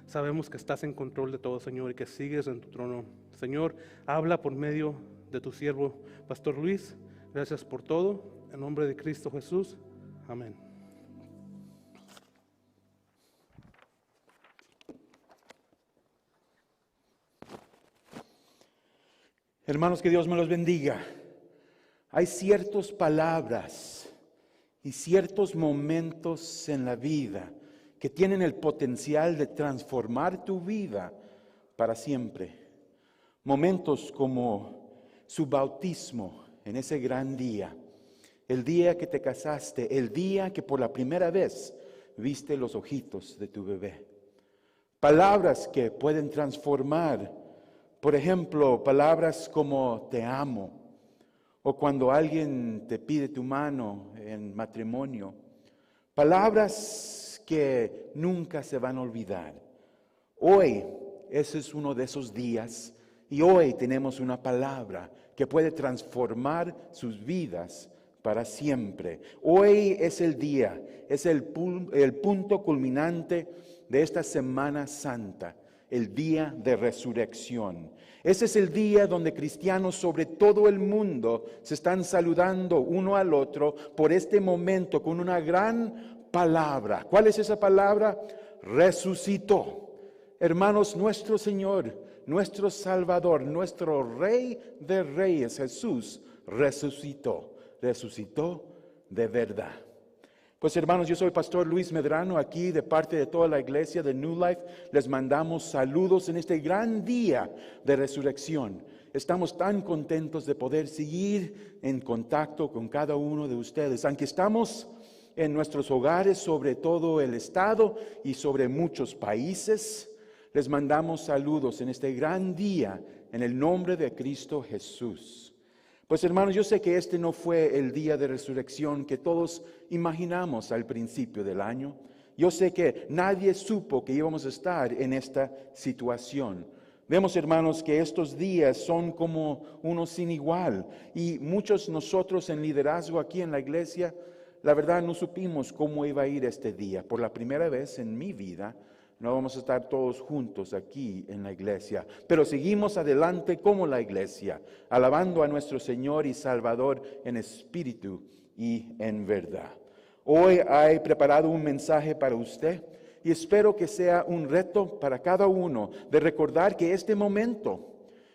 Sabemos que estás en control de todo, Señor, y que sigues en tu trono. Señor, habla por medio de tu siervo, Pastor Luis. Gracias por todo. En nombre de Cristo Jesús. Amén. Hermanos, que Dios me los bendiga. Hay ciertas palabras y ciertos momentos en la vida que tienen el potencial de transformar tu vida para siempre. Momentos como su bautismo en ese gran día, el día que te casaste, el día que por la primera vez viste los ojitos de tu bebé. Palabras que pueden transformar, por ejemplo, palabras como te amo, o cuando alguien te pide tu mano en matrimonio. Palabras que nunca se van a olvidar. Hoy, ese es uno de esos días, y hoy tenemos una palabra que puede transformar sus vidas para siempre. Hoy es el día, es el punto culminante de esta Semana Santa, el día de resurrección. Ese es el día donde cristianos sobre todo el mundo se están saludando uno al otro por este momento con una gran palabra. ¿Cuál es esa palabra? Resucitó. Hermanos, nuestro Señor, nuestro Salvador, nuestro Rey de Reyes, Jesús, resucitó de verdad. Pues hermanos, yo soy Pastor Luis Medrano, aquí de parte de toda la iglesia de New Life. Les mandamos saludos en este gran día de resurrección. Estamos tan contentos de poder seguir en contacto con cada uno de ustedes, aunque estamos en nuestros hogares sobre todo el estado y sobre muchos países. Les mandamos saludos en este gran día en el nombre de Cristo Jesús. Pues hermanos, yo sé que este no fue el día de resurrección que todos imaginamos al principio del año. Yo sé que nadie supo que íbamos a estar en esta situación. Vemos, hermanos, que estos días son como uno sin igual. Y muchos nosotros en liderazgo aquí en la iglesia, la verdad no supimos cómo iba a ir este día. Por la primera vez en mi vida, no vamos a estar todos juntos aquí en la iglesia, pero seguimos adelante como la iglesia, alabando a nuestro Señor y Salvador en espíritu y en verdad. Hoy he preparado un mensaje para usted y espero que sea un reto para cada uno de recordar que este momento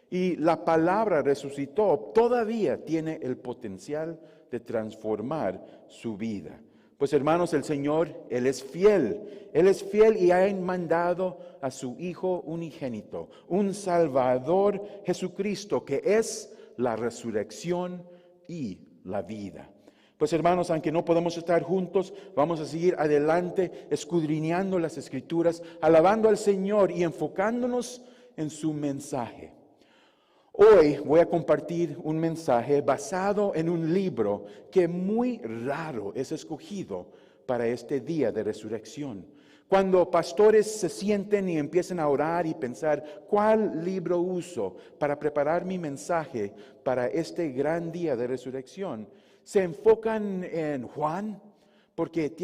y la palabra resucitó todavía tiene el potencial de transformar su vida. Pues hermanos, el Señor, Él es fiel y ha mandado a su Hijo unigénito, un Salvador, Jesucristo, que es la resurrección y la vida. Pues hermanos, aunque no podemos estar juntos, vamos a seguir adelante, escudriñando las Escrituras, alabando al Señor y enfocándonos en su mensaje. Hoy voy a compartir un mensaje basado en un libro que muy raro es escogido para este día de resurrección. Cuando pastores se sienten y empiezan a orar y pensar, ¿cuál libro uso para preparar mi mensaje para este gran día de resurrección? Se enfocan en Juan, porque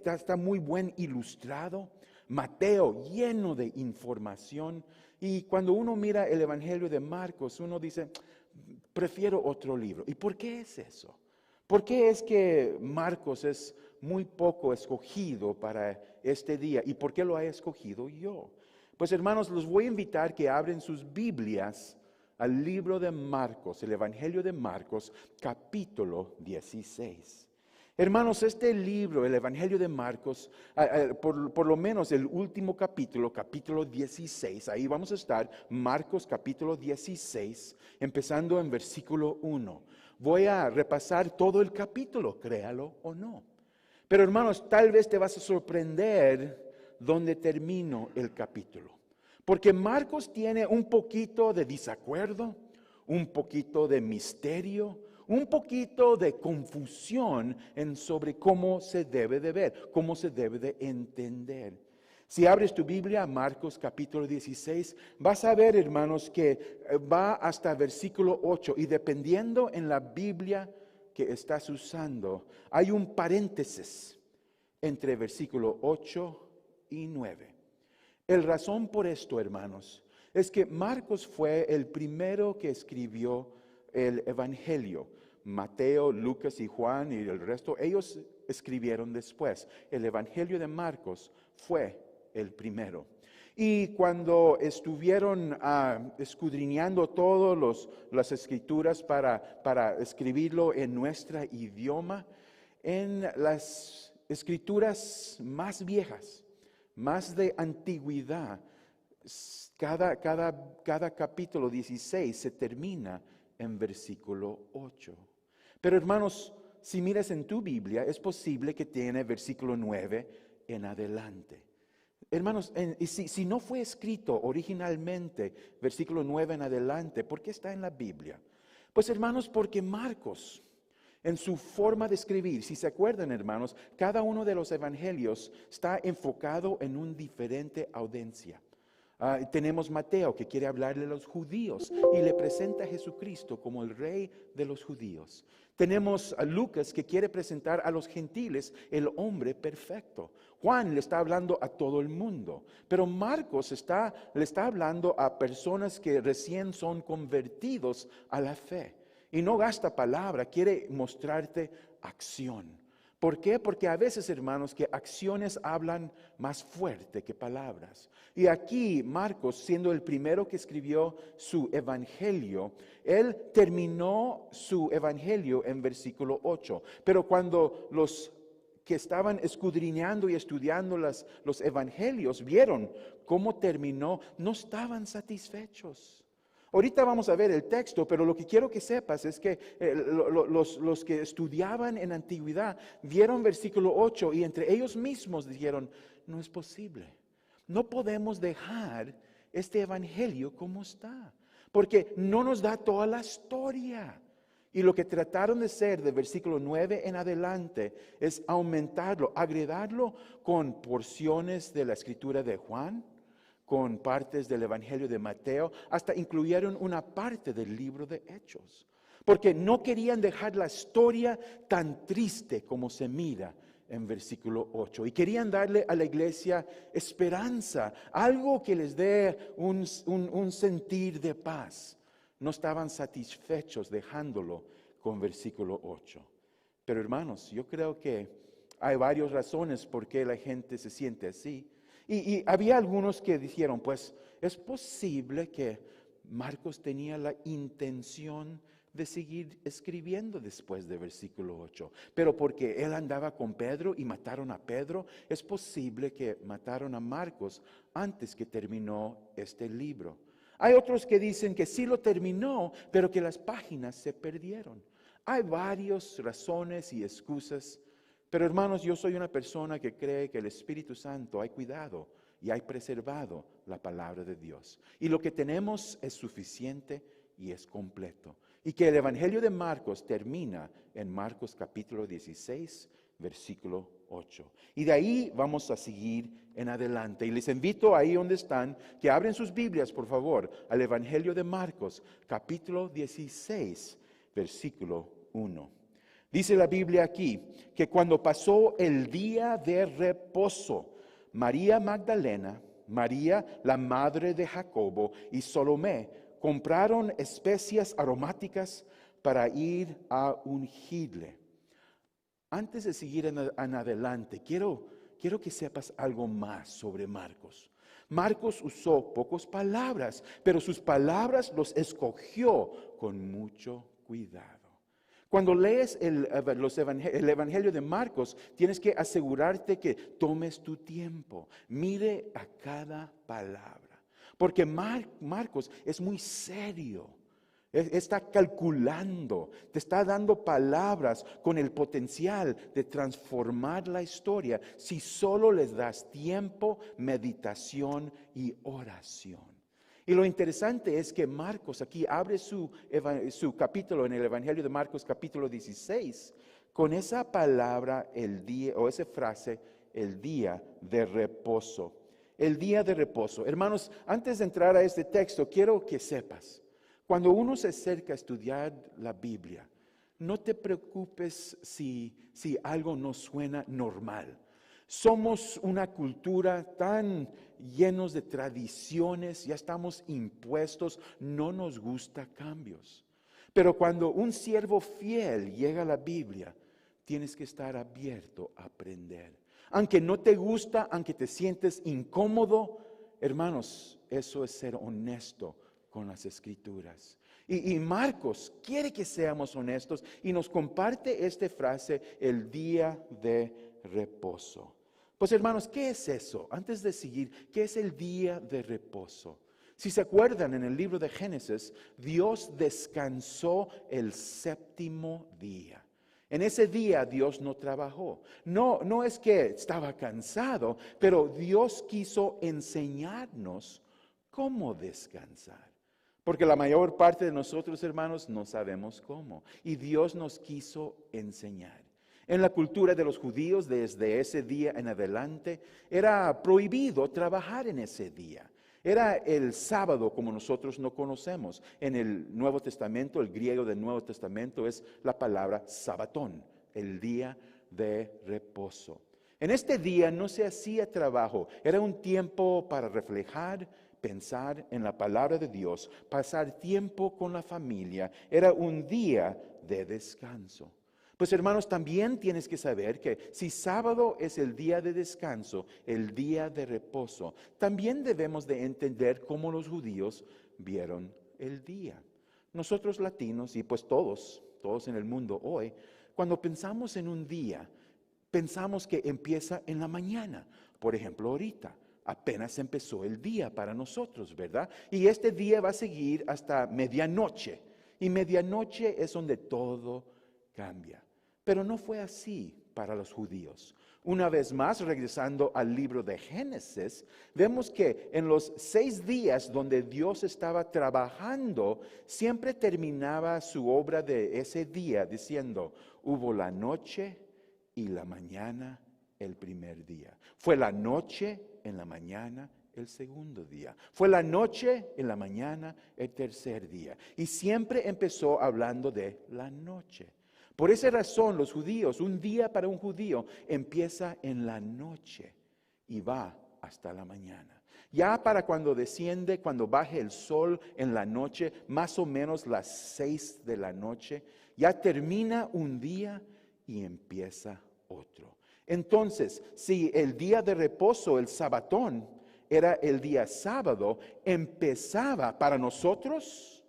está muy buen ilustrado. Mateo, lleno de información. Y cuando uno mira el Evangelio de Marcos, uno dice, prefiero otro libro. ¿Y por qué es eso? ¿Por qué es que Marcos es muy poco escogido para este día? ¿Y por qué lo he escogido yo? Pues hermanos, los voy a invitar que abren sus Biblias al libro de Marcos, el Evangelio de Marcos, capítulo 16. Hermanos, este libro, el Evangelio de Marcos, por lo menos el último capítulo, capítulo 16, ahí vamos a estar, Marcos capítulo 16, empezando en versículo 1. Voy a repasar todo el capítulo, créalo o no. Pero hermanos, tal vez te vas a sorprender donde termino el capítulo. Porque Marcos tiene un poquito de desacuerdo, un poquito de misterio, un poquito de confusión sobre cómo se debe de ver, cómo se debe de entender. Si abres tu Biblia, Marcos capítulo 16, vas a ver, hermanos, que va hasta versículo 8. Y dependiendo en la Biblia que estás usando, hay un paréntesis entre versículo 8 y 9. El razón por esto, hermanos, es que Marcos fue el primero que escribió el Evangelio. Mateo, Lucas y Juan y el resto, ellos escribieron después. El Evangelio de Marcos fue el primero. Y cuando estuvieron escudriñando todas las escrituras para escribirlo en nuestro idioma, en las escrituras más viejas, más de antigüedad, cada capítulo 16 se termina en versículo 8. Pero hermanos, si miras en tu Biblia, es posible que tiene versículo 9 en adelante. Hermanos, si no fue escrito originalmente versículo 9 en adelante, ¿por qué está en la Biblia? Pues hermanos, porque Marcos, en su forma de escribir, si se acuerdan hermanos, cada uno de los evangelios está enfocado en una diferente audiencia. Tenemos Mateo que quiere hablarle a los judíos y le presenta a Jesucristo como el rey de los judíos. Tenemos a Lucas que quiere presentar a los gentiles el hombre perfecto. Juan le está hablando a todo el mundo, pero Marcos le está hablando a personas que recién son convertidos a la fe. Y no gasta palabra, quiere mostrarte acción. ¿Por qué? Porque a veces, hermanos, que acciones hablan más fuerte que palabras. Y aquí Marcos, siendo el primero que escribió su evangelio, él terminó su evangelio en versículo 8. Pero cuando los que estaban escudriñando y estudiando los evangelios vieron cómo terminó, no estaban satisfechos. Ahorita vamos a ver el texto, pero lo que quiero que sepas es que los que estudiaban en antigüedad vieron versículo 8 y entre ellos mismos dijeron, no es posible, no podemos dejar este evangelio como está, porque no nos da toda la historia. Y lo que trataron de hacer de versículo 9 en adelante es aumentarlo, agregarlo con porciones de la escritura de Juan, con partes del Evangelio de Mateo, hasta incluyeron una parte del libro de Hechos, porque no querían dejar la historia tan triste como se mira en versículo 8, y querían darle a la iglesia esperanza, algo que les dé un sentir de paz. No estaban satisfechos dejándolo con versículo 8. Pero hermanos, yo creo que hay varias razones por qué la gente se siente así. Y había algunos que dijeron, pues es posible que Marcos tenía la intención de seguir escribiendo después de versículo 8. Pero porque él andaba con Pedro y mataron a Pedro, es posible que mataron a Marcos antes que terminó este libro. Hay otros que dicen que sí lo terminó, pero que las páginas se perdieron. Hay varias razones y excusas. Pero hermanos, yo soy una persona que cree que el Espíritu Santo ha cuidado y ha preservado la palabra de Dios. Y lo que tenemos es suficiente y es completo. Y que el Evangelio de Marcos termina en Marcos capítulo 16, versículo 8. Y de ahí vamos a seguir en adelante. Y les invito ahí donde están, que abren sus Biblias, por favor, al Evangelio de Marcos, capítulo 16, versículo 1. Dice la Biblia aquí que cuando pasó el día de reposo, María Magdalena, María la madre de Jacobo y Salomé compraron especias aromáticas para ir a ungirle. Antes de seguir en adelante, quiero que sepas algo más sobre Marcos. Marcos usó pocas palabras, pero sus palabras los escogió con mucho cuidado. Cuando lees el Evangelio de Marcos, tienes que asegurarte que tomes tu tiempo, mire a cada palabra, porque Marcos es muy serio, está calculando, te está dando palabras con el potencial de transformar la historia si solo les das tiempo, meditación y oración. Y lo interesante es que Marcos aquí abre su capítulo en el Evangelio de Marcos capítulo 16 con esa palabra el día o esa frase el día de reposo. El día de reposo. Hermanos, antes de entrar a este texto quiero que sepas, cuando uno se acerca a estudiar la Biblia, no te preocupes si algo no suena normal. Somos una cultura tan llenos de tradiciones, ya estamos impuestos, no nos gusta cambios. Pero cuando un siervo fiel llega a la Biblia, tienes que estar abierto a aprender. Aunque no te gusta, aunque te sientes incómodo, hermanos, eso es ser honesto con las Escrituras. Y Marcos quiere que seamos honestos y nos comparte esta frase, el día de reposo. Pues hermanos, ¿qué es eso? Antes de seguir, ¿qué es el día de reposo? Si se acuerdan, en el libro de Génesis, Dios descansó el séptimo día. En ese día Dios no trabajó. No es que estaba cansado, pero Dios quiso enseñarnos cómo descansar. Porque la mayor parte de nosotros, hermanos, no sabemos cómo. Y Dios nos quiso enseñar. En la cultura de los judíos, desde ese día en adelante, era prohibido trabajar en ese día. Era el sábado como nosotros no conocemos. En el Nuevo Testamento, el griego del Nuevo Testamento es la palabra sabatón, el día de reposo. En este día no se hacía trabajo, era un tiempo para reflejar, pensar en la palabra de Dios, pasar tiempo con la familia, era un día de descanso. Pues hermanos, también tienes que saber que si sábado es el día de descanso, el día de reposo, también debemos de entender cómo los judíos vieron el día. Nosotros latinos y pues todos en el mundo hoy, cuando pensamos en un día, pensamos que empieza en la mañana. Por ejemplo, ahorita apenas empezó el día para nosotros, ¿verdad? Y este día va a seguir hasta medianoche. Y medianoche es donde todo cambia. Pero no fue así para los judíos. Una vez más, regresando al libro de Génesis, vemos que en los 6 días donde Dios estaba trabajando, siempre terminaba su obra de ese día diciendo, hubo la noche y la mañana el primer día. Fue la noche en la mañana el segundo día. Fue la noche en la mañana el tercer día. Y siempre empezó hablando de la noche. Por esa razón los judíos, un día para un judío empieza en la noche y va hasta la mañana. Ya para cuando desciende, cuando baje el sol en la noche, más o menos las 6 de la noche, ya termina un día y empieza otro. Entonces, si el día de reposo, el sabatón, era el día sábado, empezaba para nosotros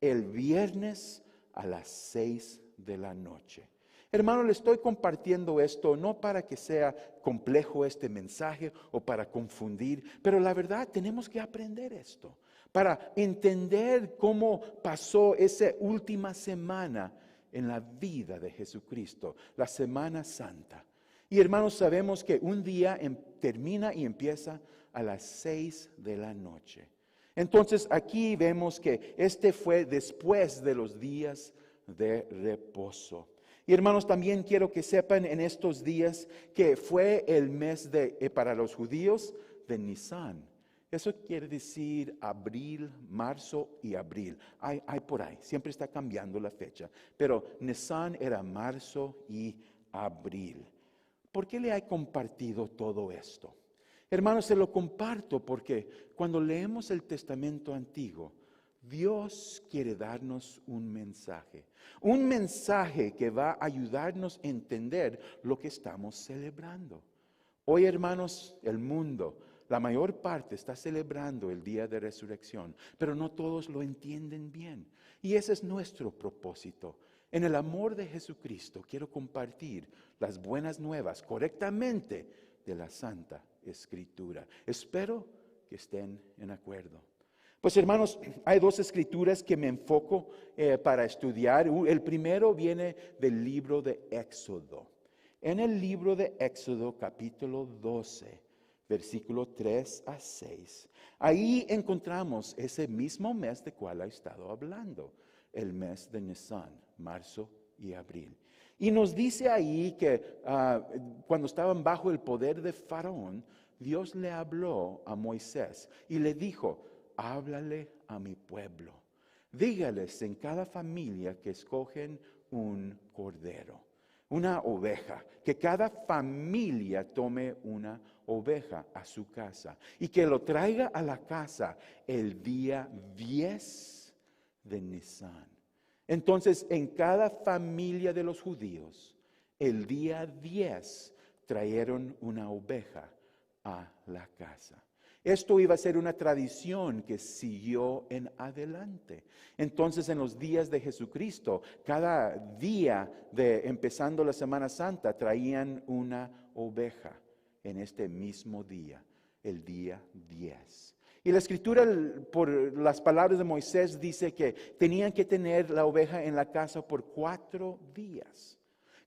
el viernes a las 6 de la noche. Hermano, le estoy compartiendo esto no para que sea complejo este mensaje o para confundir, pero la verdad tenemos que aprender esto para entender cómo pasó esa última semana en la vida de Jesucristo, la Semana Santa. Y hermanos, sabemos que un día termina y empieza a las 6 de la noche. Entonces aquí vemos que este fue después de los días de reposo. Y hermanos, también quiero que sepan en estos días que fue el mes para los judíos de Nisan. Eso quiere decir abril, marzo y abril. Hay por ahí, siempre está cambiando la fecha. Pero Nisan era marzo y abril. ¿Por qué le he compartido todo esto? Hermanos, se lo comparto porque cuando leemos el Testamento Antiguo, Dios quiere darnos un mensaje que va a ayudarnos a entender lo que estamos celebrando. Hoy, hermanos, el mundo, la mayor parte está celebrando el día de resurrección, pero no todos lo entienden bien. Y ese es nuestro propósito. En el amor de Jesucristo quiero compartir las buenas nuevas correctamente de la Santa Escritura. Espero que estén en acuerdo. Pues hermanos, hay 2 escrituras que me enfoco para estudiar. El primero viene del libro de Éxodo. En el libro de Éxodo capítulo 12, versículo 3 a 6, ahí encontramos ese mismo mes de cual he estado hablando, el mes de Nisan, marzo y abril. Y nos dice ahí que cuando estaban bajo el poder de Faraón, Dios le habló a Moisés y le dijo, háblale a mi pueblo. Dígales en cada familia que escogen un cordero. una oveja, que cada familia tome una oveja a su casa y que lo traiga a la casa el día 10 de Nisan. Entonces, en cada familia de los judíos, el día 10 trajeron una oveja a la casa. Esto iba a ser una tradición que siguió en adelante. Entonces, en los días de Jesucristo, cada día empezando la Semana Santa, traían una oveja en este mismo día, el día 10. Y la Escritura, por las palabras de Moisés, dice que tenían que tener la oveja en la casa por 4 días.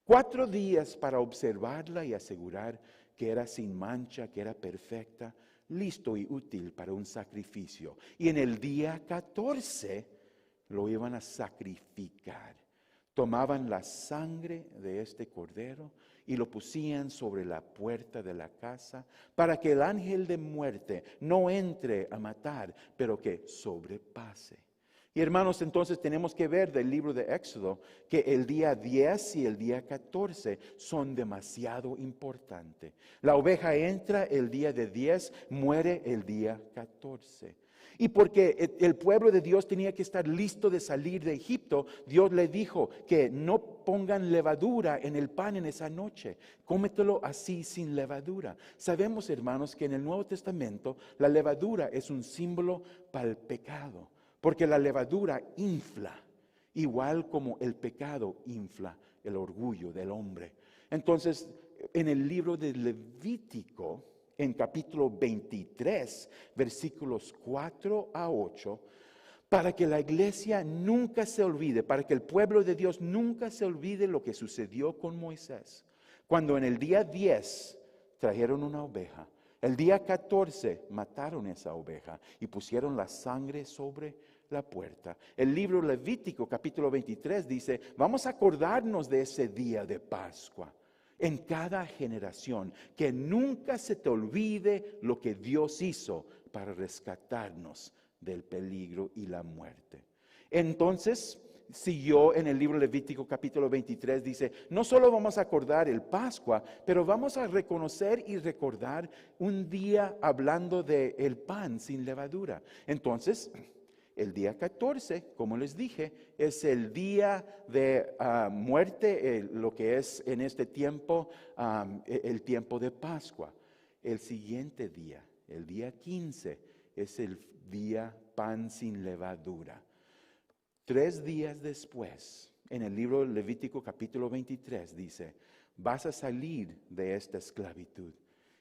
4 días para observarla y asegurar que era sin mancha, que era perfecta, listo y útil para un sacrificio. Y en el día 14 lo iban a sacrificar. Tomaban la sangre de este cordero y lo pusieran sobre la puerta de la casa para que el ángel de muerte no entre a matar, pero que sobrepase. Y hermanos, entonces tenemos que ver del libro de Éxodo que el día 10 y el día 14 son demasiado importantes. La oveja entra el día de 10, muere el día 14. Y porque el pueblo de Dios tenía que estar listo de salir de Egipto, Dios le dijo que no pongan levadura en el pan en esa noche. Cómetelo así sin levadura. Sabemos, hermanos, que en el Nuevo Testamento la levadura es un símbolo para el pecado. Porque la levadura infla, igual como el pecado infla el orgullo del hombre. Entonces, en el libro de Levítico, en capítulo 23, versículos 4 a 8, para que la iglesia nunca se olvide, para que el pueblo de Dios nunca se olvide lo que sucedió con Moisés. Cuando en el día 10 trajeron una oveja, el día 14 mataron esa oveja y pusieron la sangre sobre la puerta. El libro Levítico capítulo 23 dice, vamos a acordarnos de ese día de Pascua en cada generación, que nunca se te olvide lo que Dios hizo para rescatarnos del peligro y la muerte. Entonces, siguió en el libro Levítico capítulo 23, dice, no solo vamos a acordar el Pascua, pero vamos a reconocer y recordar un día hablando de el pan sin levadura. Entonces, el día 14, como les dije, es el día de muerte, lo que es en este tiempo, el tiempo de Pascua. El siguiente día, el día 15, es el día pan sin levadura. 3 días después, en el libro Levítico capítulo 23 dice, vas a salir de esta esclavitud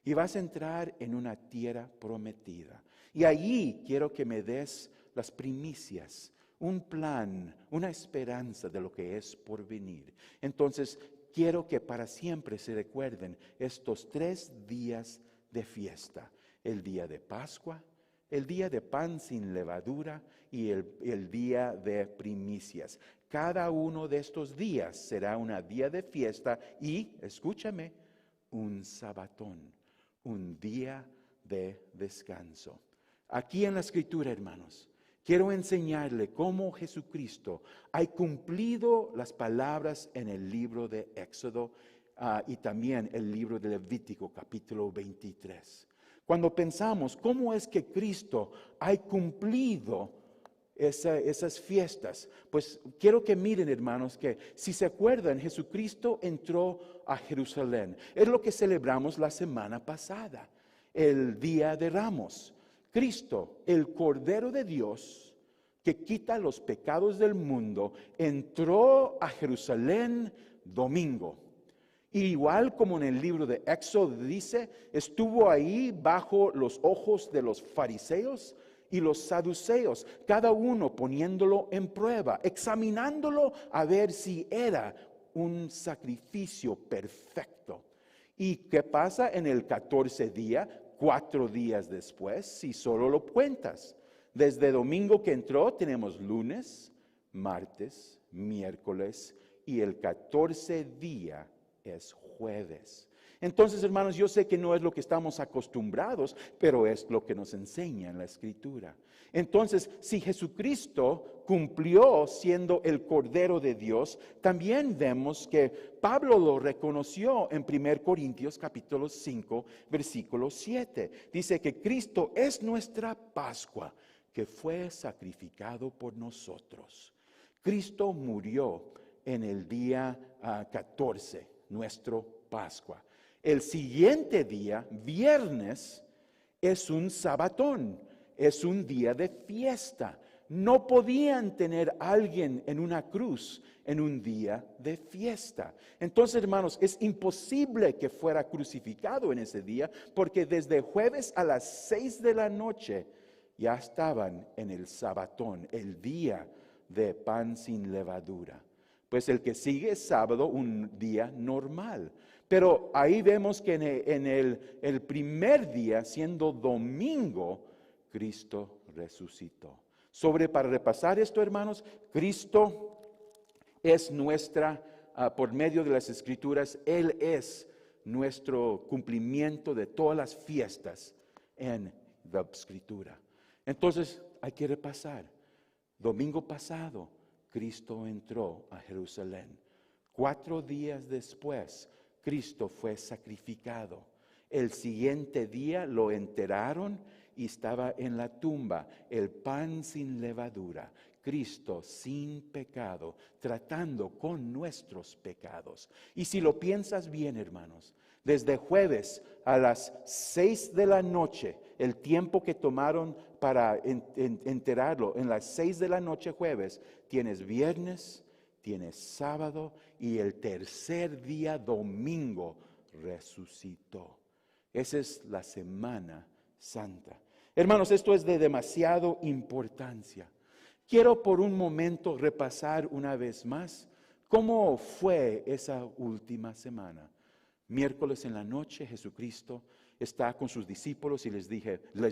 y vas a entrar en una tierra prometida. Y allí quiero que me des las primicias, un plan, una esperanza de lo que es por venir. Entonces, quiero que para siempre se recuerden estos 3 días de fiesta, el día de Pascua, el día de pan sin levadura y el día de primicias. Cada uno de estos días será un día de fiesta y, escúchame, un sabatón, un día de descanso. Aquí en la Escritura, hermanos, quiero enseñarle cómo Jesucristo ha cumplido las palabras en el libro de Éxodo y también el libro de Levítico capítulo 23. Cuando pensamos cómo es que Cristo ha cumplido esas fiestas, pues quiero que miren, hermanos, que si se acuerdan, Jesucristo entró a Jerusalén. Es lo que celebramos la semana pasada, el Día de Ramos. Cristo, el Cordero de Dios, que quita los pecados del mundo, entró a Jerusalén domingo. Igual como en el libro de Éxodo dice, estuvo ahí bajo los ojos de los fariseos y los saduceos, cada uno poniéndolo en prueba, examinándolo a ver si era un sacrificio perfecto. ¿Y qué pasa en el 14 día, 4 días después, si solo lo cuentas? Desde domingo que entró tenemos lunes, martes, miércoles y el 14 día es jueves. Entonces, hermanos, yo sé que no es lo que estamos acostumbrados, pero es lo que nos enseña en la Escritura. Entonces, si Jesucristo cumplió siendo el Cordero de Dios, también vemos que Pablo lo reconoció en 1 Corintios capítulo 5, versículo 7. Dice que Cristo es nuestra Pascua, que fue sacrificado por nosotros. Cristo murió en el día 14, nuestro Pascua. El siguiente día, viernes, es un sabatón, es un día de fiesta. No podían tener a alguien en una cruz en un día de fiesta. Entonces, hermanos, es imposible que fuera crucificado en ese día, porque desde jueves a las 6 de la noche ya estaban en el sabatón, el día de pan sin levadura. Pues el que sigue es sábado, un día normal. Pero ahí vemos que en el primer día, siendo domingo, Cristo resucitó. Para repasar esto, hermanos, Cristo es por medio de las Escrituras, Él es nuestro cumplimiento de todas las fiestas en la Escritura. Entonces, hay que repasar. Domingo pasado, Cristo entró a Jerusalén. 4 días después, Cristo fue sacrificado. El siguiente día lo enterraron y estaba en la tumba el pan sin levadura, Cristo sin pecado, tratando con nuestros pecados. Y si lo piensas bien, hermanos, desde jueves a las 6 de la noche, el tiempo que tomaron para enterrarlo, en las 6 de la noche jueves, tienes viernes, tienes sábado y el tercer día, domingo, resucitó. Esa es la Semana Santa. Hermanos, esto es de demasiada importancia. Quiero por un momento repasar una vez más cómo fue esa última semana. Miércoles en la noche, Jesucristo está con sus discípulos y les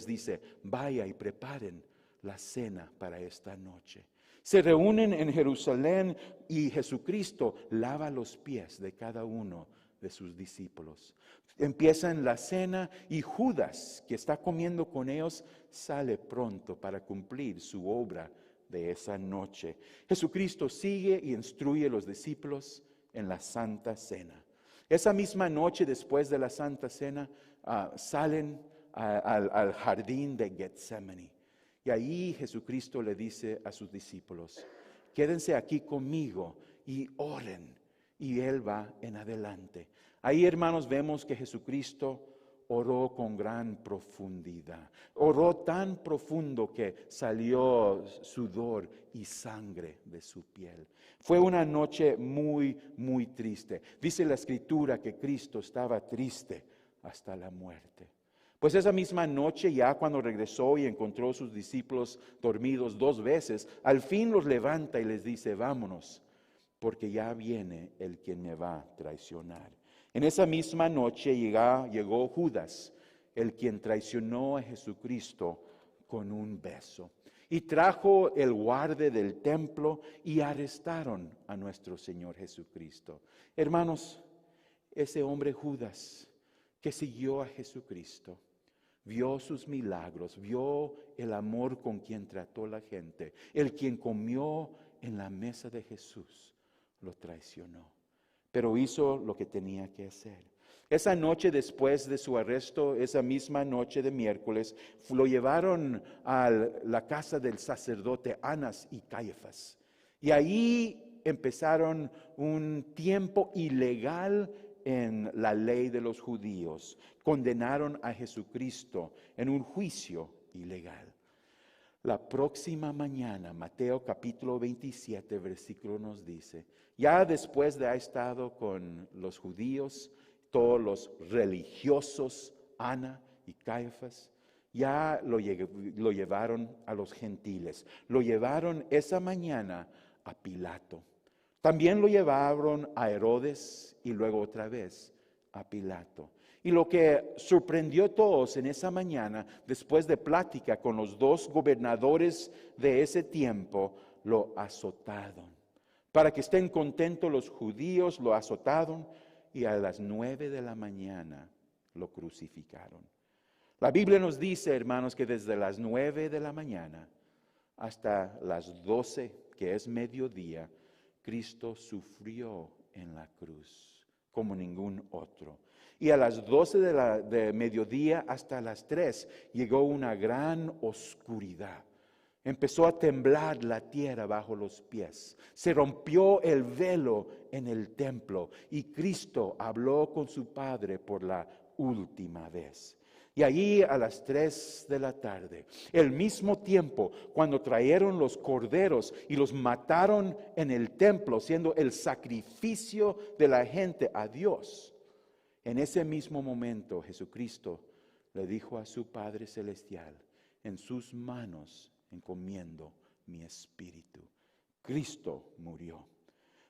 dice, vaya y preparen la cena para esta noche. Se reúnen en Jerusalén y Jesucristo lava los pies de cada uno de sus discípulos. Empiezan la cena y Judas, que está comiendo con ellos, sale pronto para cumplir su obra de esa noche. Jesucristo sigue y instruye a los discípulos en la Santa Cena. Esa misma noche, después de la Santa Cena, salen al jardín de Getsemaní. Y ahí Jesucristo le dice a sus discípulos, quédense aquí conmigo y oren. Y Él va en adelante. Ahí, hermanos, vemos que Jesucristo oró con gran profundidad. Oró tan profundo que salió sudor y sangre de su piel. Fue una noche muy, muy triste. Dice la Escritura que Cristo estaba triste hasta la muerte. Pues esa misma noche, ya cuando regresó y encontró a sus discípulos dormidos 2 veces, al fin los levanta y les dice, vámonos, porque ya viene el quien me va a traicionar. En esa misma noche llegó Judas, el quien traicionó a Jesucristo con un beso. Y trajo el guarde del templo y arrestaron a nuestro Señor Jesucristo. Hermanos, ese hombre Judas que siguió a Jesucristo, vio sus milagros, vio el amor con quien trató la gente, el quien comió en la mesa de Jesús, lo traicionó, pero hizo lo que tenía que hacer. Esa noche después de su arresto, esa misma noche de miércoles, lo llevaron a la casa del sacerdote Anás y Caifás. Y ahí empezaron un tiempo ilegal en la ley de los judíos. Condenaron a Jesucristo en un juicio ilegal. La próxima mañana, Mateo capítulo 27, versículo nos dice, ya después de haber estado con los judíos, todos los religiosos, Ana y Caifás, ya lo llevaron a los gentiles. Lo llevaron esa mañana a Pilato. También lo llevaron a Herodes y luego otra vez a Pilato. Y lo que sorprendió a todos en esa mañana, después de plática con los 2 gobernadores de ese tiempo, lo azotaron. Para que estén contentos los judíos, lo azotaron y a las 9 de la mañana lo crucificaron. La Biblia nos dice, hermanos, que desde las 9 de la mañana hasta las 12, que es mediodía, Cristo sufrió en la cruz como ningún otro. Y a las 12 de mediodía hasta las 3 llegó una gran oscuridad. Empezó a temblar la tierra bajo los pies. Se rompió el velo en el templo y Cristo habló con su Padre por la última vez. Y allí a las 3 de la tarde, el mismo tiempo, cuando trajeron los corderos y los mataron en el templo, siendo el sacrificio de la gente a Dios, en ese mismo momento Jesucristo le dijo a su Padre Celestial: en sus manos encomiendo mi espíritu. Cristo murió.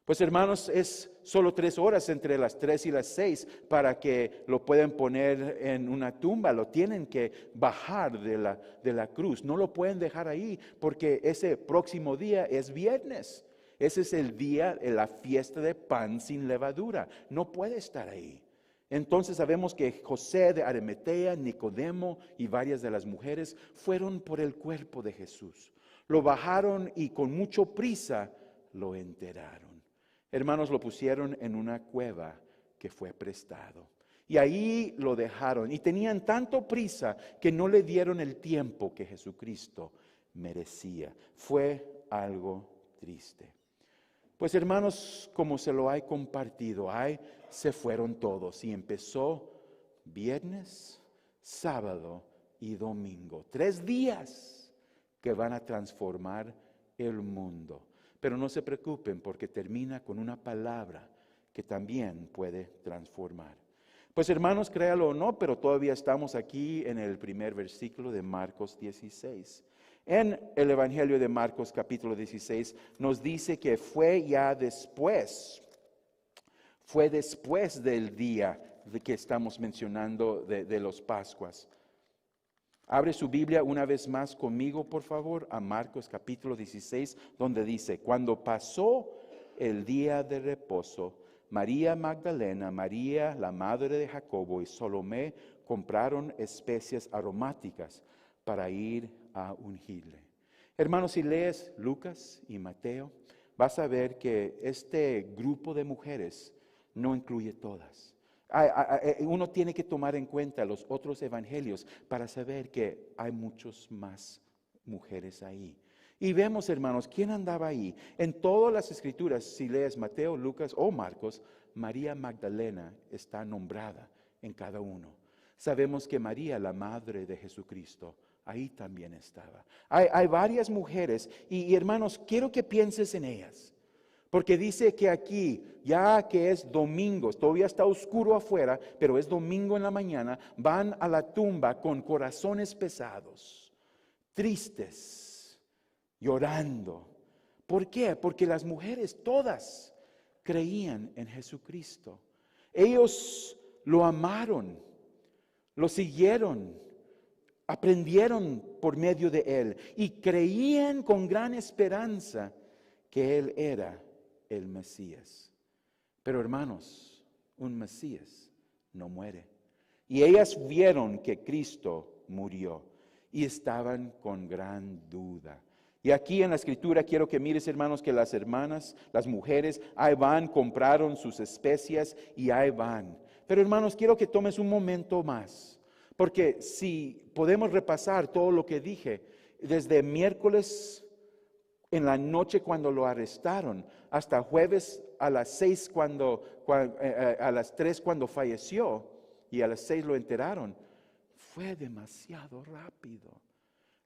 Pues hermanos, es solo 3 horas entre las 3 y las 6 para que lo puedan poner en una tumba. Lo tienen que bajar de la cruz. No lo pueden dejar ahí porque ese próximo día es viernes. Ese es el día de la fiesta de pan sin levadura. No puede estar ahí. Entonces sabemos que José de Arimatea, Nicodemo y varias de las mujeres fueron por el cuerpo de Jesús. Lo bajaron y con mucha prisa lo enterraron. Hermanos, lo pusieron en una cueva que fue prestado. Y ahí lo dejaron. Y tenían tanto prisa que no le dieron el tiempo que Jesucristo merecía. Fue algo triste. Pues hermanos, como se lo he compartido, se fueron todos. Y empezó viernes, sábado y domingo. 3 días que van a transformar el mundo. Pero no se preocupen porque termina con una palabra que también puede transformar. Pues hermanos, créalo o no, pero todavía estamos aquí en el primer versículo de Marcos 16. En el Evangelio de Marcos capítulo 16 nos dice que fue después del día de que estamos mencionando de los Pascuas. Abre su Biblia una vez más conmigo, por favor, a Marcos capítulo 16, donde dice: cuando pasó el día de reposo, María Magdalena, María la madre de Jacobo y Salomé compraron especias aromáticas para ir a ungirle. Hermanos, si lees Lucas y Mateo, vas a ver que este grupo de mujeres no incluye todas. Uno tiene que tomar en cuenta los otros evangelios para saber que hay muchos más mujeres ahí. Y vemos, hermanos, ¿quién andaba ahí? En todas las escrituras, si lees Mateo, Lucas o Marcos, María Magdalena está nombrada en cada uno. Sabemos que María, la madre de Jesucristo, ahí también estaba. Hay varias mujeres y hermanos, quiero que pienses en ellas. Porque dice que aquí, ya que es domingo, todavía está oscuro afuera, pero es domingo en la mañana, van a la tumba con corazones pesados, tristes, llorando. ¿Por qué? Porque las mujeres todas creían en Jesucristo. Ellos lo amaron, lo siguieron, aprendieron por medio de Él y creían con gran esperanza que Él era el Mesías. Pero hermanos, un Mesías no muere. Y ellas vieron que Cristo murió y estaban con gran duda. Y aquí en la escritura quiero que mires, hermanos, que las hermanas, las mujeres, ahí van, compraron sus especias y ahí van. Pero hermanos, quiero que tomes un momento más, porque si podemos repasar todo lo que dije, desde miércoles en la noche cuando lo arrestaron, hasta jueves a las 6 a las 3 cuando falleció y a las 6 lo enterraron, fue demasiado rápido.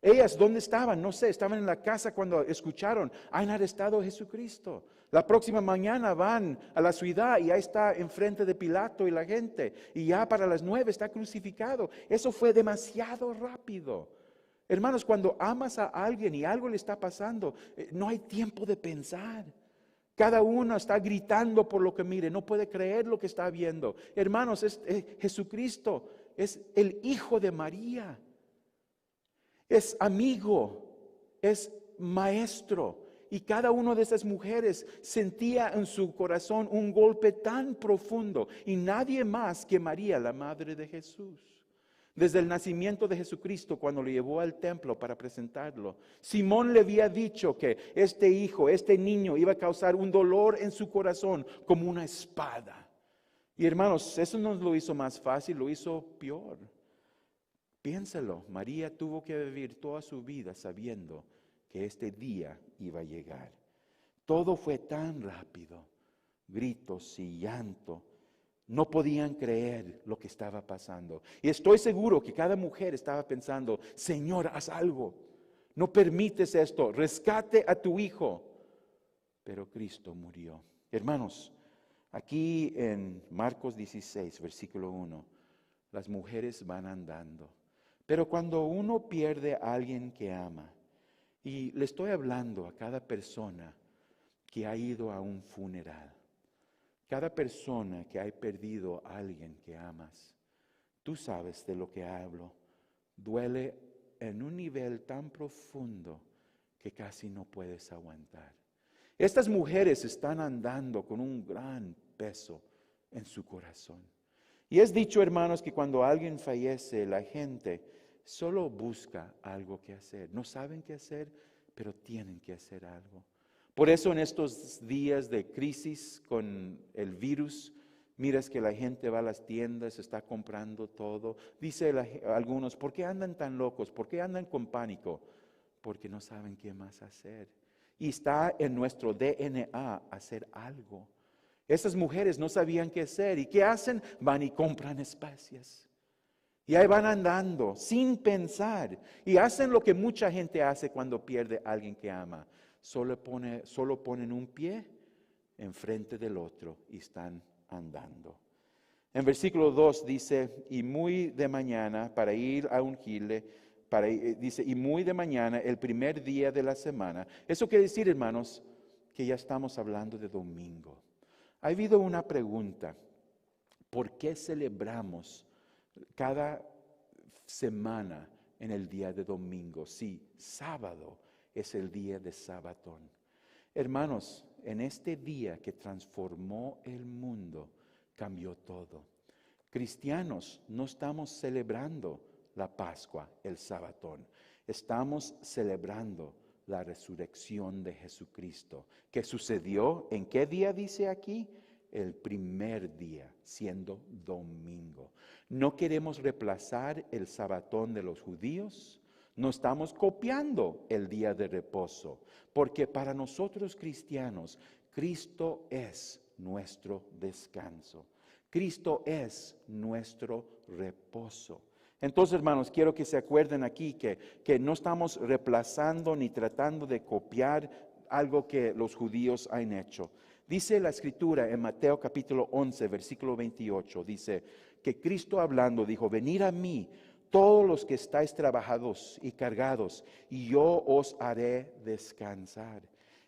Ellas, ¿dónde estaban? No sé, estaban en la casa cuando escucharon, han arrestado a Jesucristo. La próxima mañana van a la ciudad y ahí está enfrente de Pilato y la gente. Y ya para las 9 está crucificado. Eso fue demasiado rápido. Hermanos, cuando amas a alguien y algo le está pasando, no hay tiempo de pensar. Cada uno está gritando por lo que mire, no puede creer lo que está viendo. Hermanos, Jesucristo es el Hijo de María. Es amigo, es maestro Y cada una de esas mujeres sentía en su corazón un golpe tan profundo. Y nadie más que María, la madre de Jesús. Desde el nacimiento de Jesucristo, cuando lo llevó al templo para presentarlo, Simón le había dicho que este hijo, este niño, iba a causar un dolor en su corazón como una espada. Y hermanos, eso no lo hizo más fácil, lo hizo peor. Piénsalo, María tuvo que vivir toda su vida sabiendo que este día iba a llegar. Todo fue tan rápido, gritos y llanto. No podían creer lo que estaba pasando. Y estoy seguro que cada mujer estaba pensando, Señor, haz algo. No permites esto, rescate a tu hijo. Pero Cristo murió. Hermanos, aquí en Marcos 16, versículo 1, las mujeres van andando. Pero cuando uno pierde a alguien que ama, y le estoy hablando a cada persona que ha ido a un funeral, cada persona que ha perdido a alguien que amas, tú sabes de lo que hablo, duele en un nivel tan profundo que casi no puedes aguantar. Estas mujeres están andando con un gran peso en su corazón. Y es dicho, hermanos, que cuando alguien fallece, la gente solo busca algo que hacer. No saben qué hacer, pero tienen que hacer algo. Por eso en estos días de crisis con el virus, miras que la gente va a las tiendas, está comprando todo. Dice algunos, ¿por qué andan tan locos? ¿Por qué andan con pánico? Porque no saben qué más hacer. Y está en nuestro DNA hacer algo. Esas mujeres no sabían qué hacer. ¿Y qué hacen? Van y compran especias. Y ahí van andando sin pensar. Y hacen lo que mucha gente hace cuando pierde a alguien que ama. Solo ponen un pie enfrente del otro y están andando. En versículo 2 dice, y muy de mañana para ir a ungirle, dice, y muy de mañana, el primer día de la semana. Eso quiere decir, hermanos, que ya estamos hablando de domingo. Ha habido una pregunta, ¿por qué celebramos cada semana en el día de domingo? Sí, sábado es el día de Sabatón. Hermanos, en este día que transformó el mundo, cambió todo. Cristianos, no estamos celebrando la Pascua, el Sabatón. Estamos celebrando la resurrección de Jesucristo. ¿Qué sucedió? ¿En qué día dice aquí? El primer día, siendo domingo. No queremos reemplazar el Sabatón de los judíos. No estamos copiando el día de reposo, porque para nosotros cristianos, Cristo es nuestro descanso. Cristo es nuestro reposo. Entonces, hermanos, quiero que se acuerden aquí que no estamos reemplazando ni tratando de copiar algo que los judíos han hecho. Dice la Escritura en Mateo capítulo 11, versículo 28, dice que Cristo hablando dijo, venid a mí todos los que estáis trabajados y cargados, y yo os haré descansar.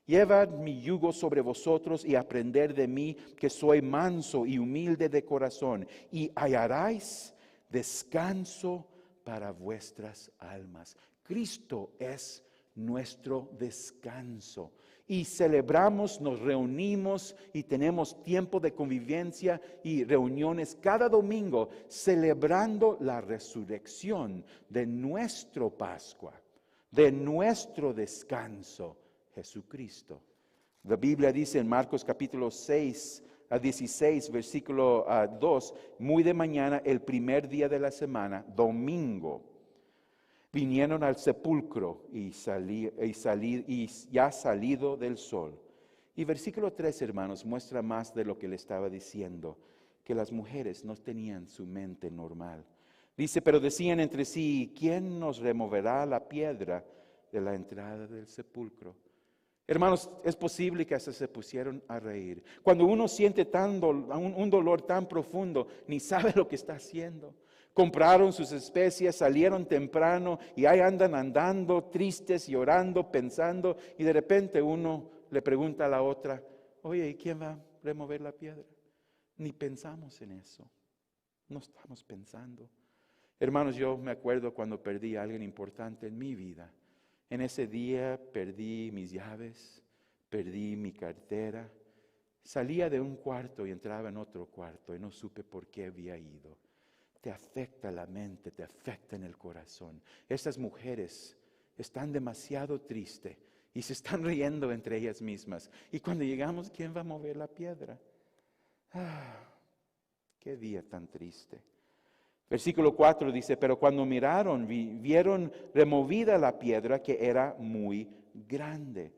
Llevad mi yugo sobre vosotros y aprended de mí, que soy manso y humilde de corazón, y hallaréis descanso para vuestras almas. Cristo es nuestro descanso. Y celebramos, nos reunimos y tenemos tiempo de convivencia y reuniones cada domingo celebrando la resurrección de nuestro Pascua, de nuestro descanso, Jesucristo. La Biblia dice en Marcos capítulo 6 a 16, versículo 2, muy de mañana, el primer día de la semana, domingo, vinieron al sepulcro y ya salido del sol. Y versículo 3, hermanos, muestra más de lo que le estaba diciendo, que las mujeres no tenían su mente normal. Dice, pero decían entre sí, ¿quién nos removerá la piedra de la entrada del sepulcro? Hermanos, es posible que hasta se pusieron a reír. Cuando uno siente un dolor tan profundo, ni sabe lo que está haciendo. Compraron sus especias, salieron temprano y ahí andan andando, tristes, llorando, pensando. Y de repente uno le pregunta a la otra, oye, ¿y quién va a remover la piedra? Ni pensamos en eso. No estamos pensando. Hermanos, yo me acuerdo cuando perdí a alguien importante en mi vida. En ese día perdí mis llaves, Perdí mi cartera. Salía de un cuarto y entraba en otro cuarto y no supe por qué había ido. Te afecta la mente, te afecta en el corazón. Estas mujeres están demasiado tristes y se están riendo entre ellas mismas. Y cuando llegamos, ¿quién va a mover la piedra? Qué día tan triste. Versículo 4 dice, pero cuando miraron, vieron removida la piedra que era muy grande.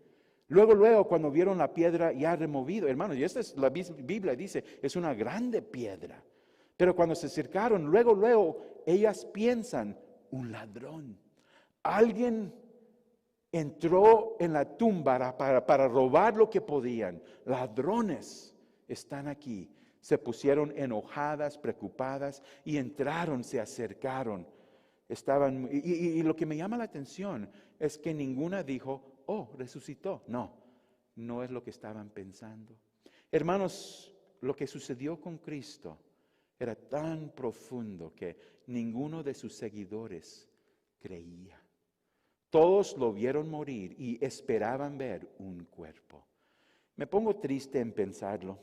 Luego, cuando vieron la piedra ya removida, hermanos, y esta es la Biblia dice, es una grande piedra. Pero cuando se acercaron, luego, ellas piensan, un ladrón. Alguien entró en la tumba para robar lo que podían. Ladrones están aquí. Se pusieron enojadas, preocupadas y entraron, se acercaron. Estaban, y lo que me llama la atención es que ninguna dijo, oh, resucitó. No es lo que estaban pensando. Hermanos, lo que sucedió con Cristo era tan profundo que ninguno de sus seguidores creía. Todos lo vieron morir y esperaban ver un cuerpo. Me pongo triste en pensarlo.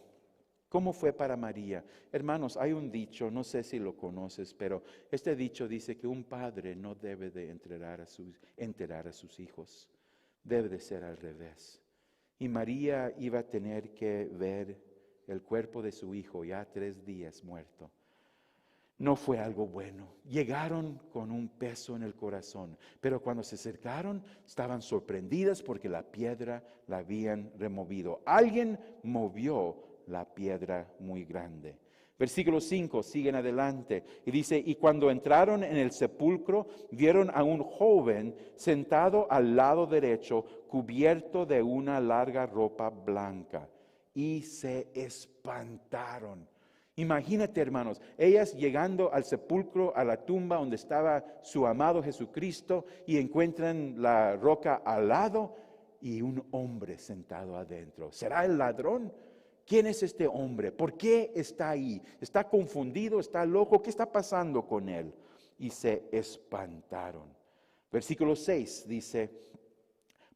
¿Cómo fue para María? Hermanos, hay un dicho, no sé si lo conoces, pero este dicho dice que un padre no debe de enterrar a sus hijos. Debe de ser al revés. Y María iba a tener que ver el cuerpo de su hijo ya 3 días muerto. No fue algo bueno. Llegaron con un peso en el corazón, pero cuando se acercaron estaban sorprendidas porque la piedra la habían removido. Alguien movió la piedra muy grande. Versículo 5, siguen adelante y dice, y cuando entraron en el sepulcro, vieron a un joven sentado al lado derecho, cubierto de una larga ropa blanca, y se espantaron. Imagínate, hermanos, ellas llegando al sepulcro, a la tumba donde estaba su amado Jesucristo, y encuentran la roca al lado y un hombre sentado adentro. ¿Será el ladrón? ¿Quién es este hombre? ¿Por qué está ahí? ¿Está confundido? ¿Está loco? ¿Qué está pasando con él? Y se espantaron. Versículo 6 dice,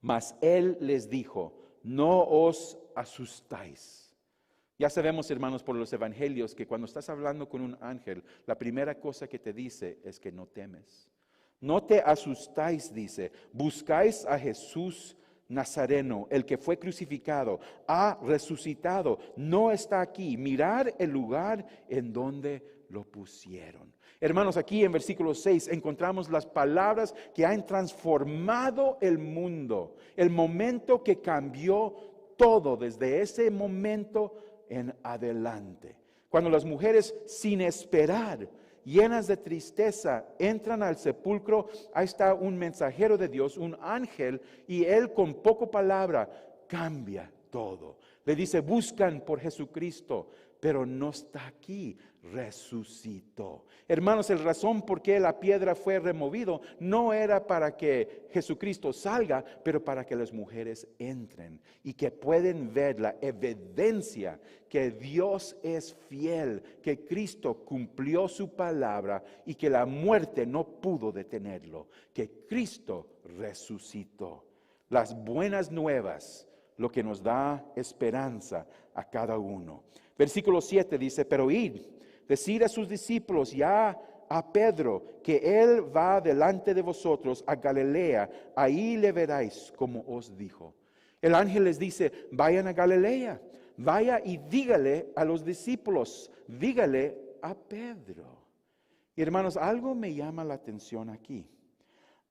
mas él les dijo, no os asustáis. Ya sabemos, hermanos, por los evangelios, que cuando estás hablando con un ángel, la primera cosa que te dice es que no temes. No te asustáis, dice, buscáis a Jesús Nazareno, el que fue crucificado, ha resucitado, no está aquí. Mirad el lugar en donde lo pusieron. Hermanos, aquí en versículo 6 encontramos las palabras que han transformado el mundo, el momento que cambió todo desde ese momento en adelante. Cuando las mujeres, sin esperar, llenas de tristeza, entran al sepulcro, ahí está un mensajero de Dios, un ángel, y él con poco palabra cambia todo. Le dice, buscan por Jesucristo, pero no está aquí, resucitó. Hermanos, la razón por qué la piedra fue removido no era para que Jesucristo salga, pero para que las mujeres entren y que pueden ver la evidencia que Dios es fiel, que Cristo cumplió su palabra y que la muerte no pudo detenerlo, que Cristo resucitó. Las buenas nuevas, lo que nos da esperanza a cada uno. Versículo 7 dice, pero id, decid a sus discípulos y a Pedro que él va delante de vosotros a Galilea, ahí le veréis como os dijo. El ángel les dice, vayan a Galilea, vaya y dígale a los discípulos, dígale a Pedro. Y hermanos, algo me llama la atención aquí.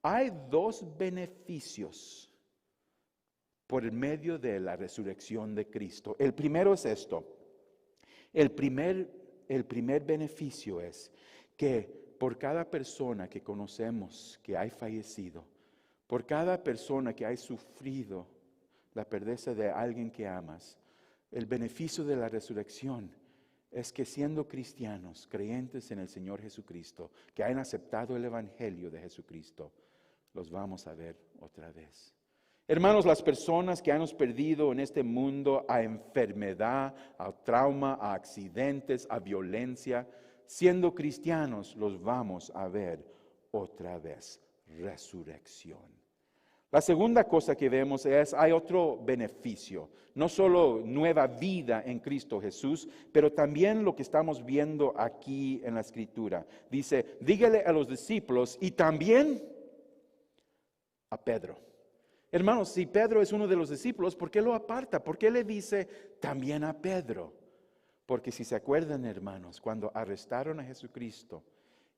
Hay 2 beneficios por el medio de la resurrección de Cristo. El primero es esto. El primer beneficio es que por cada persona que conocemos que ha fallecido, por cada persona que ha sufrido la pérdida de alguien que amas, el beneficio de la resurrección es que siendo cristianos, creyentes en el Señor Jesucristo, que han aceptado el Evangelio de Jesucristo, los vamos a ver otra vez. Hermanos, las personas que hemos perdido en este mundo a enfermedad, a trauma, a accidentes, a violencia, siendo cristianos, los vamos a ver otra vez. Resurrección. La segunda cosa que vemos es, hay otro beneficio, no solo nueva vida en Cristo Jesús, pero también lo que estamos viendo aquí en la Escritura. Dice, dígale a los discípulos y también a Pedro. Hermanos, si Pedro es uno de los discípulos, ¿por qué lo aparta? ¿Por qué le dice también a Pedro? Porque si se acuerdan, hermanos, cuando arrestaron a Jesucristo,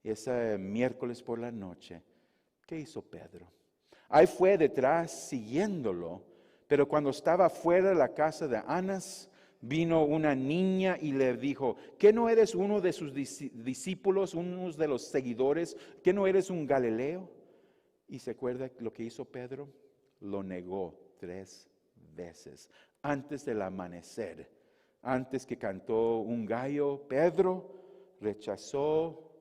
ese miércoles por la noche, ¿qué hizo Pedro? Ahí fue detrás siguiéndolo, pero cuando estaba fuera de la casa de Anás, vino una niña y le dijo, ¿qué no eres uno de sus discípulos, uno de los seguidores? ¿Qué no eres un Galileo? ¿Y se acuerda lo que hizo Pedro? Lo negó 3 veces antes del amanecer. Antes que cantó un gallo, Pedro rechazó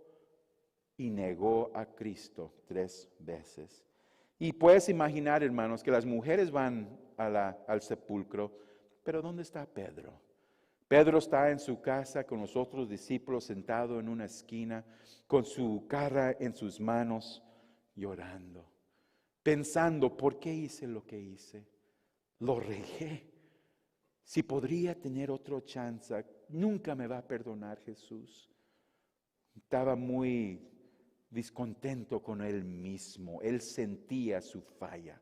y negó a Cristo 3 veces. Y puedes imaginar, hermanos, que las mujeres van al sepulcro, pero ¿dónde está Pedro? Pedro está en su casa con los otros discípulos sentado en una esquina, con su cara en sus manos, llorando, pensando, ¿por qué hice lo que hice? Lo regué. Si podría tener otra chance, nunca me va a perdonar Jesús. Estaba muy descontento con él mismo. Él sentía su falla.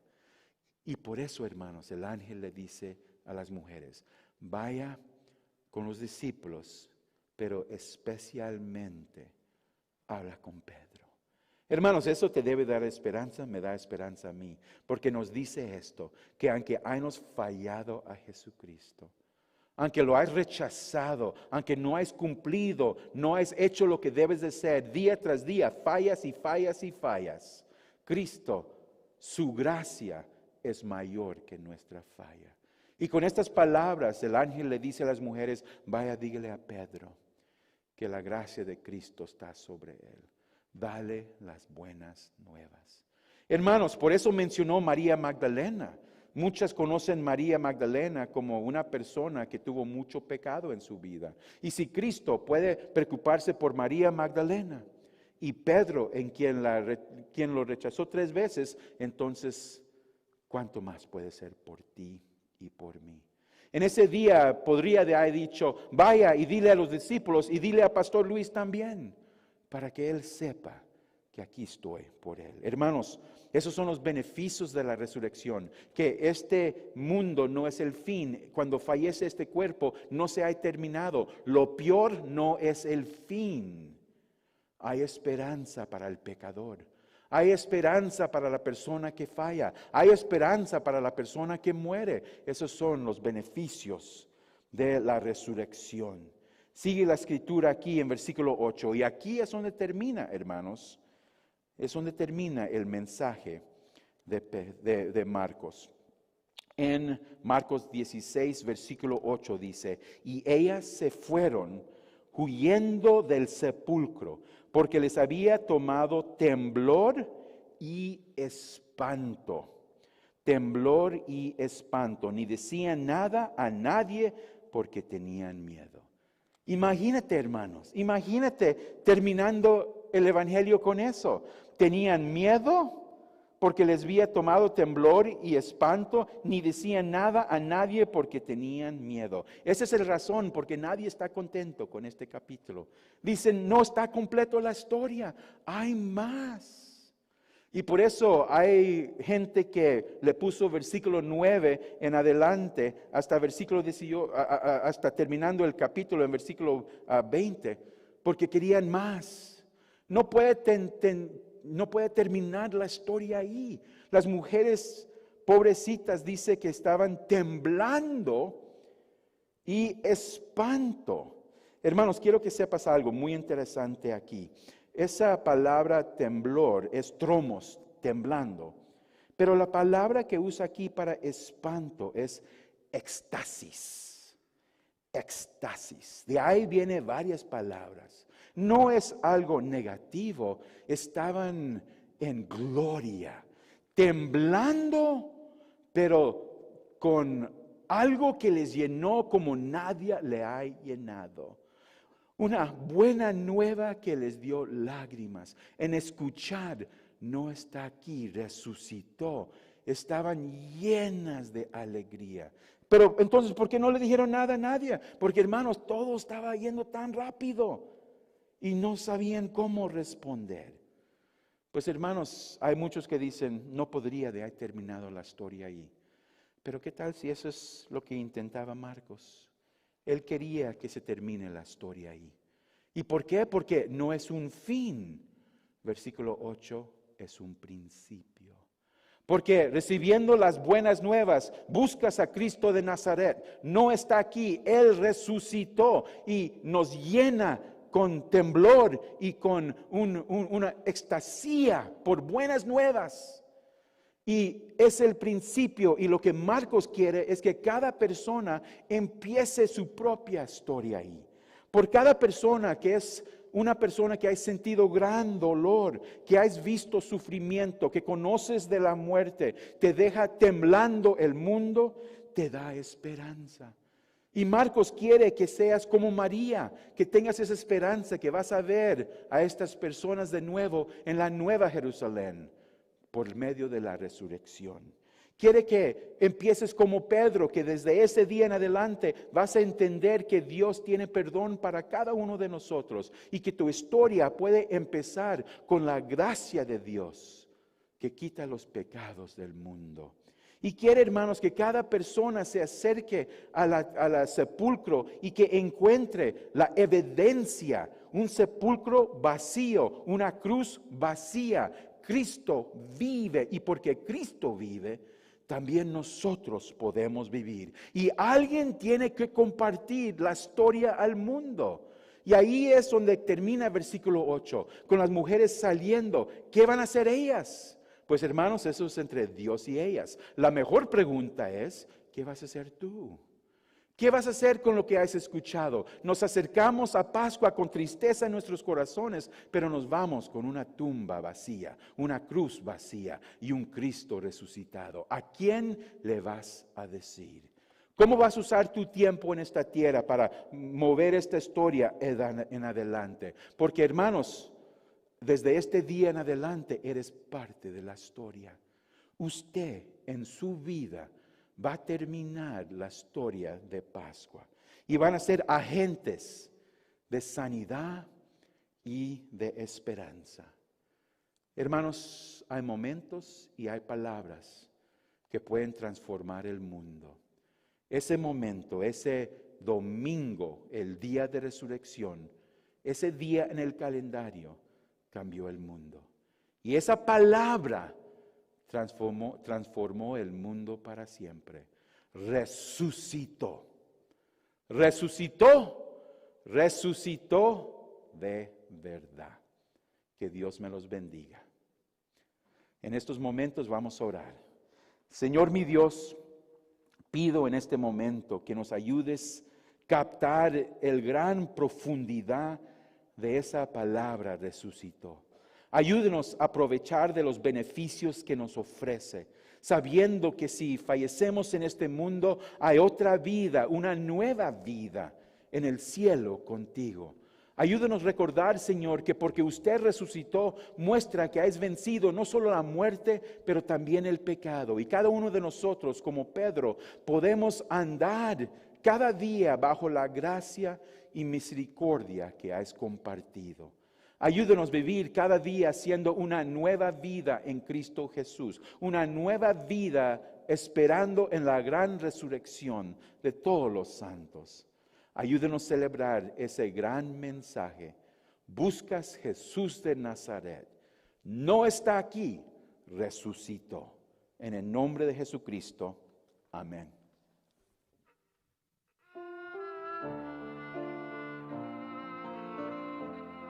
Y por eso, hermanos, el ángel le dice a las mujeres, vaya con los discípulos, pero especialmente habla con Pedro. Hermanos, eso te debe dar esperanza, me da esperanza a mí, porque nos dice esto, que aunque hayamos fallado a Jesucristo, aunque lo hayas rechazado, aunque no hayas cumplido, no hayas hecho lo que debes de ser, día tras día, fallas y fallas y fallas, Cristo, su gracia es mayor que nuestra falla. Y con estas palabras, el ángel le dice a las mujeres, vaya, dígale a Pedro que la gracia de Cristo está sobre él. Dale las buenas nuevas. Hermanos, por eso mencionó María Magdalena. Muchas conocen María Magdalena como una persona que tuvo mucho pecado en su vida. Y si Cristo puede preocuparse por María Magdalena y Pedro, en quien lo rechazó 3 veces, entonces, ¿cuánto más puede ser por ti y por mí? En ese día podría haber dicho, vaya y dile a los discípulos y dile a Pastor Luis también, para que él sepa que aquí estoy por él. Hermanos, esos son los beneficios de la resurrección, que este mundo no es el fin. Cuando fallece este cuerpo, no se ha terminado. Lo peor no es el fin. Hay esperanza para el pecador. Hay esperanza para la persona que falla. Hay esperanza para la persona que muere. Esos son los beneficios de la resurrección. Sigue la escritura aquí en versículo 8. Y aquí es donde termina, hermanos. Es donde termina el mensaje de Marcos. En Marcos 16, versículo 8 dice, y ellas se fueron huyendo del sepulcro, porque les había tomado temblor y espanto. Temblor y espanto. Ni decían nada a nadie porque tenían miedo. Imagínate, hermanos, imagínate terminando el evangelio con eso. Tenían miedo porque les había tomado temblor y espanto, ni decían nada a nadie porque tenían miedo. Esa es la razón porque nadie está contento con este capítulo. Dicen, no está completo la historia, hay más. Y por eso hay gente que le puso versículo 9 en adelante hasta versículo 18, hasta terminando el capítulo en versículo 20, porque querían más. No puede terminar la historia ahí. Las mujeres pobrecitas dice que estaban temblando y espanto. Hermanos, quiero que sepas algo muy interesante aquí. Esa palabra temblor es tromos, temblando. Pero la palabra que usa aquí para espanto es éxtasis. Éxtasis. De ahí vienen varias palabras. No es algo negativo. Estaban en gloria, temblando, pero con algo que les llenó como nadie le ha llenado. Una buena nueva que les dio lágrimas. En escuchar, no está aquí, resucitó. estaban llenas de alegría. Pero entonces, ¿por qué no le dijeron nada a nadie? Porque, hermanos, todo estaba yendo tan rápido y no sabían cómo responder. Pues, hermanos, hay muchos que dicen, no podría de haber terminado la historia ahí. Pero ¿qué tal si eso es lo que intentaba Marcos? Él quería que se termine la historia ahí. ¿Y por qué? Porque no es un fin. Versículo 8 es un principio. Porque recibiendo las buenas nuevas, buscas a Cristo de Nazaret. No está aquí, Él resucitó y nos llena con temblor y con una extasía por buenas nuevas. Y es el principio, y lo que Marcos quiere es que cada persona empiece su propia historia ahí. Por cada persona que es una persona que has sentido gran dolor, que has visto sufrimiento, que conoces de la muerte, te deja temblando el mundo, te da esperanza. Y Marcos quiere que seas como María, que tengas esa esperanza, que vas a ver a estas personas de nuevo en la nueva Jerusalén por medio de la resurrección. Quiere que empieces como Pedro, que desde ese día en adelante vas a entender que Dios tiene perdón para cada uno de nosotros y que tu historia puede empezar con la gracia de Dios que quita los pecados del mundo. Y quiere, hermanos, que cada persona se acerque al sepulcro y que encuentre la evidencia, un sepulcro vacío, una cruz vacía. Cristo vive, y porque Cristo vive, también nosotros podemos vivir. Y alguien tiene que compartir la historia al mundo. Y ahí es donde termina el versículo 8, con las mujeres saliendo. ¿Qué van a hacer ellas? Pues, hermanos, eso es entre Dios y ellas. La mejor pregunta es, ¿qué vas a hacer tú? ¿Qué vas a hacer con lo que has escuchado? Nos acercamos a Pascua con tristeza en nuestros corazones, pero nos vamos con una tumba vacía, una cruz vacía y un Cristo resucitado. ¿A quién le vas a decir? ¿Cómo vas a usar tu tiempo en esta tierra para mover esta historia en adelante? Porque, hermanos, desde este día en adelante eres parte de la historia. Usted en su vida va a terminar la historia de Pascua y van a ser agentes de sanidad y de esperanza. Hermanos, hay momentos y hay palabras que pueden transformar el mundo. Ese momento, ese domingo, el día de resurrección, ese día en el calendario cambió el mundo. Y esa palabra transformó el mundo para siempre. Resucitó. Resucitó de verdad. Que Dios me los bendiga. En estos momentos vamos a orar. Señor mi Dios, pido en este momento que nos ayudes a captar el gran profundidad de esa palabra resucitó. Ayúdenos a aprovechar de los beneficios que nos ofrece, sabiendo que si fallecemos en este mundo, hay otra vida, una nueva vida en el cielo contigo. Ayúdenos a recordar, Señor, que porque usted resucitó, muestra que has vencido no solo la muerte, pero también el pecado. Y cada uno de nosotros, como Pedro, podemos andar cada día bajo la gracia y misericordia que has compartido. Ayúdanos a vivir cada día siendo una nueva vida en Cristo Jesús, una nueva vida esperando en la gran resurrección de todos los santos. Ayúdanos a celebrar ese gran mensaje. Buscas Jesús de Nazaret. No está aquí, resucitó. En el nombre de Jesucristo. Amén.